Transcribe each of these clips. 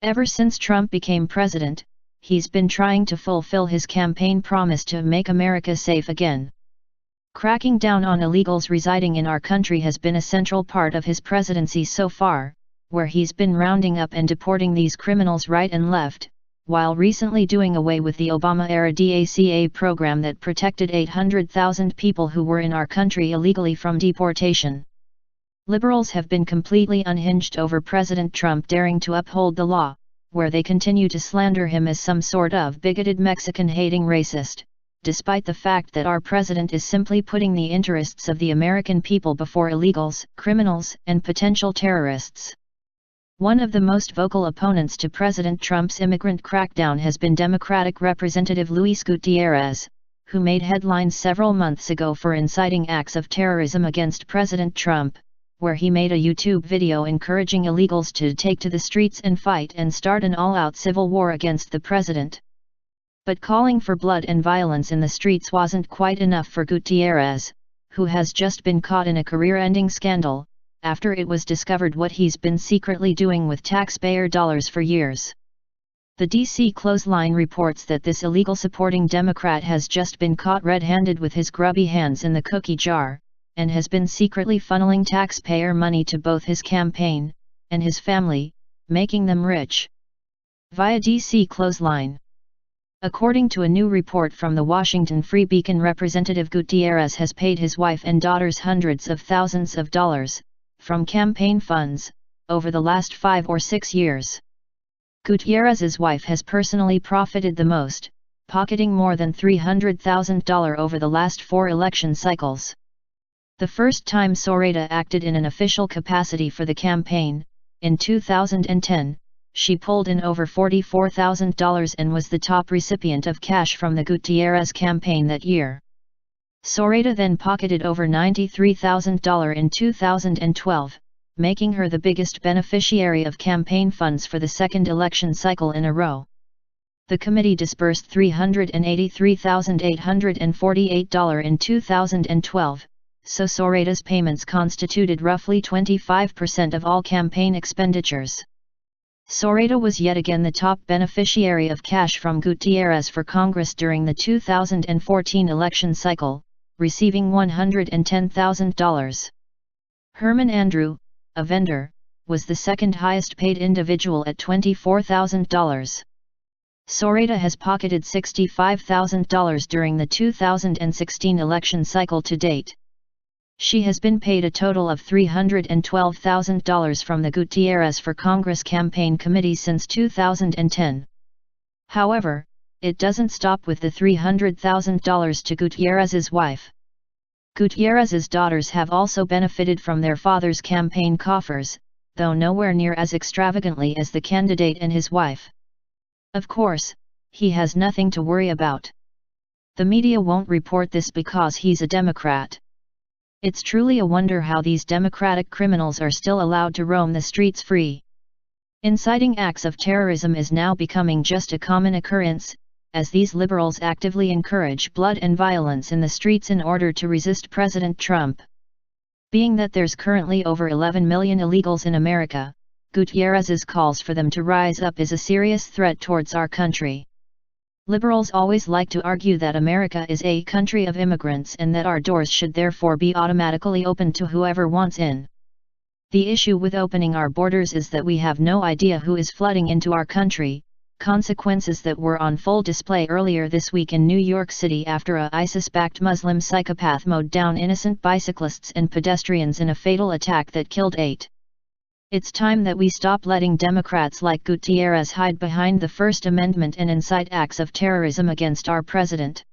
Ever since Trump became president, he's been trying to fulfill his campaign promise to make America safe again. Cracking down on illegals residing in our country has been a central part of his presidency so far, where he's been rounding up and deporting these criminals right and left, while recently doing away with the Obama-era DACA program that protected 800,000 people who were in our country illegally from deportation. Liberals have been completely unhinged over President Trump daring to uphold the law, where they continue to slander him as some sort of bigoted Mexican-hating racist, despite the fact that our president is simply putting the interests of the American people before illegals, criminals, and potential terrorists. One of the most vocal opponents to President Trump's immigrant crackdown has been Democratic Representative Luis Gutierrez, who made headlines several months ago for inciting acts of terrorism against President Trump, where he made a YouTube video encouraging illegals to take to the streets and fight and start an all-out civil war against the president. But calling for blood and violence in the streets wasn't quite enough for Gutierrez, who has just been caught in a career-ending scandal, after it was discovered what he's been secretly doing with taxpayer dollars for years. The D.C. Clothesline reports that this illegal-supporting Democrat has just been caught red-handed with his grubby hands in the cookie jar, and has been secretly funneling taxpayer money to both his campaign and his family, making them rich. Via D.C. Clothesline. According to a new report from the Washington Free Beacon, Representative Gutierrez has paid his wife and daughters hundreds of thousands of dollars from campaign funds over the last 5 or 6 years. Gutierrez's wife has personally profited the most, pocketing more than $300,000 over the last 4 election cycles. The first time Zoraida acted in an official capacity for the campaign, in 2010, she pulled in over $44,000 and was the top recipient of cash from the Gutierrez campaign that year. Zoraida then pocketed over $93,000 in 2012, making her the biggest beneficiary of campaign funds for the second election cycle in a row. The committee disbursed $383,848 in 2012, so Zoraida's payments constituted roughly 25% of all campaign expenditures. Zoraida was yet again the top beneficiary of cash from Gutierrez for Congress during the 2014 election cycle, receiving $110,000. Herman Andrew, a vendor, was the second highest paid individual at $24,000. Zoraida has pocketed $65,000 during the 2016 election cycle to date. She has been paid a total of $312,000 from the Gutierrez for Congress campaign committee since 2010. However, it doesn't stop with the $300,000 to Gutierrez's wife. Gutierrez's daughters have also benefited from their father's campaign coffers, though nowhere near as extravagantly as the candidate and his wife. Of course, he has nothing to worry about. The media won't report this because he's a Democrat. It's truly a wonder how these Democratic criminals are still allowed to roam the streets free. Inciting acts of terrorism is now becoming just a common occurrence, as these liberals actively encourage blood and violence in the streets in order to resist President Trump. Being that there's currently over 11 million illegals in America, Gutierrez's calls for them to rise up is a serious threat towards our country. Liberals always like to argue that America is a country of immigrants and that our doors should therefore be automatically open to whoever wants in. The issue with opening our borders is that we have no idea who is flooding into our country, consequences that were on full display earlier this week in New York City after a ISIS-backed Muslim psychopath mowed down innocent bicyclists and pedestrians in a fatal attack that killed 8. It's time that we stop letting Democrats like Gutierrez hide behind the First Amendment and incite acts of terrorism against our president.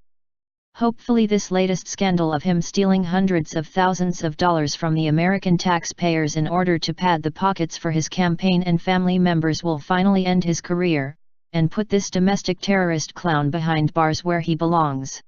Hopefully this latest scandal of him stealing hundreds of thousands of dollars from the American taxpayers in order to pad the pockets for his campaign and family members will finally end his career, and put this domestic terrorist clown behind bars where he belongs.